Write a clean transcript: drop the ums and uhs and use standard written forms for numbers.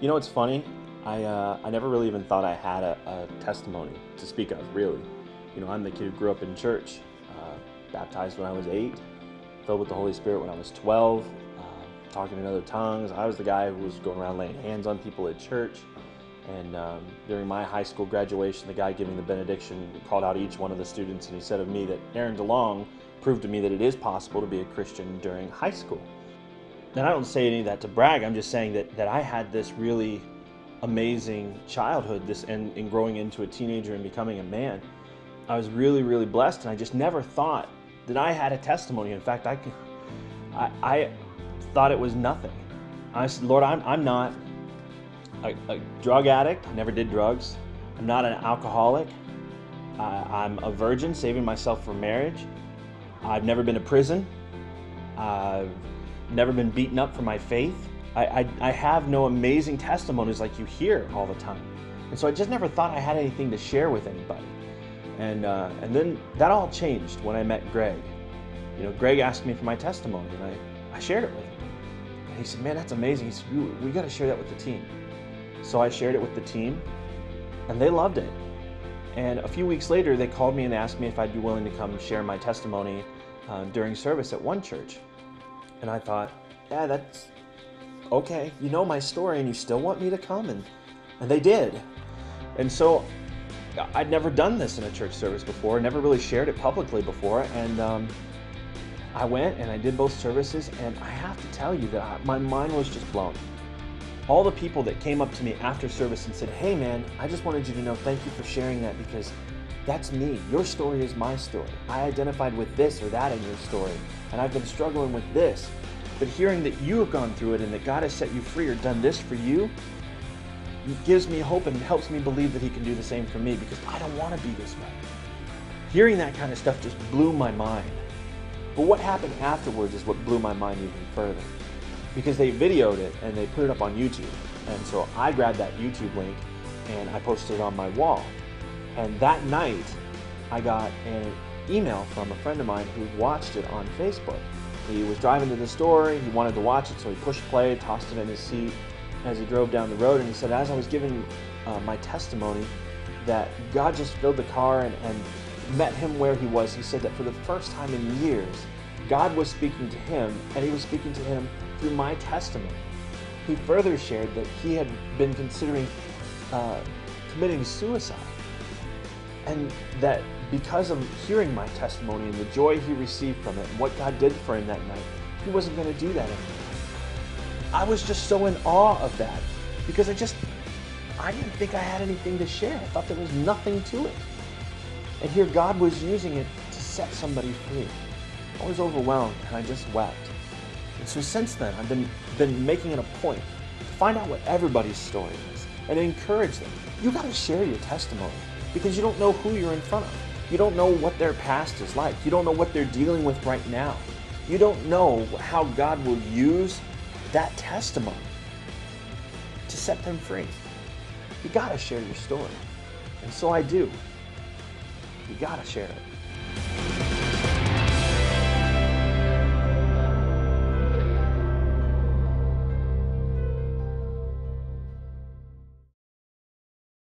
You know, it's funny. I never really even thought I had a testimony to speak of, really. You know, I'm the kid who grew up in church, baptized when I was 8, filled with the Holy Spirit when I was 12, talking in other tongues. I was the guy who was going around laying hands on people at church. And during my high school graduation, the guy giving the benediction called out each one of the students, and he said of me that Aaron DeLong proved to me that it is possible to be a Christian during high school. And I don't say any of that to brag. I'm just saying that I had this really amazing childhood, and growing into a teenager and becoming a man. I was really, really blessed, and I just never thought that I had a testimony. In fact, I thought it was nothing. I said, Lord, I'm not a drug addict. I never did drugs. I'm not an alcoholic. I'm a virgin, saving myself for marriage. I've never been to prison. I've never been beaten up for my faith. I have no amazing testimonies like you hear all the time. And so I just never thought I had anything to share with anybody. And then that all changed when I met Greg. You know, Greg asked me for my testimony, and I shared it with him. And he said, man, that's amazing. He said, we got to share that with the team. So I shared it with the team, and they loved it. And a few weeks later, they called me and asked me if I'd be willing to come share my testimony during service at one church. And I thought, yeah, that's okay. You know my story, and you still want me to come? And they did. And so I'd never done this in a church service before, never really shared it publicly before. And I went and I did both services, and I have to tell you that my mind was just blown. All the people that came up to me after service and said, hey man, I just wanted you to know, thank you for sharing that, because that's me. Your story is my story. I identified with this or that in your story, and I've been struggling with this. But hearing that you have gone through it and that God has set you free or done this for you, it gives me hope and helps me believe that He can do the same for me, because I don't want to be this way. Hearing that kind of stuff just blew my mind. But what happened afterwards is what blew my mind even further. Because they videoed it and they put it up on YouTube. And so I grabbed that YouTube link and I posted it on my wall. And that night, I got an email from a friend of mine who watched it on Facebook. He was driving to the store, he wanted to watch it, so he pushed play, tossed it in his seat as he drove down the road, and he said, as I was giving my testimony, that God just filled the car and met him where he was. He said that for the first time in years, God was speaking to him, and He was speaking to him through my testimony. He further shared that he had been considering committing suicide, and that because of hearing my testimony and the joy he received from it and what God did for him that night, he wasn't going to do that anymore. I was just so in awe of that, because I didn't think I had anything to share. I thought there was nothing to it. And here God was using it to set somebody free. I was overwhelmed, and I just wept. And so since then, I've been making it a point to find out what everybody's story is and encourage them. You got to share your testimony, because you don't know who you're in front of. You don't know what their past is like. You don't know what they're dealing with right now. You don't know how God will use that testimony to set them free. You got to share your story. And so I do. You got to share it.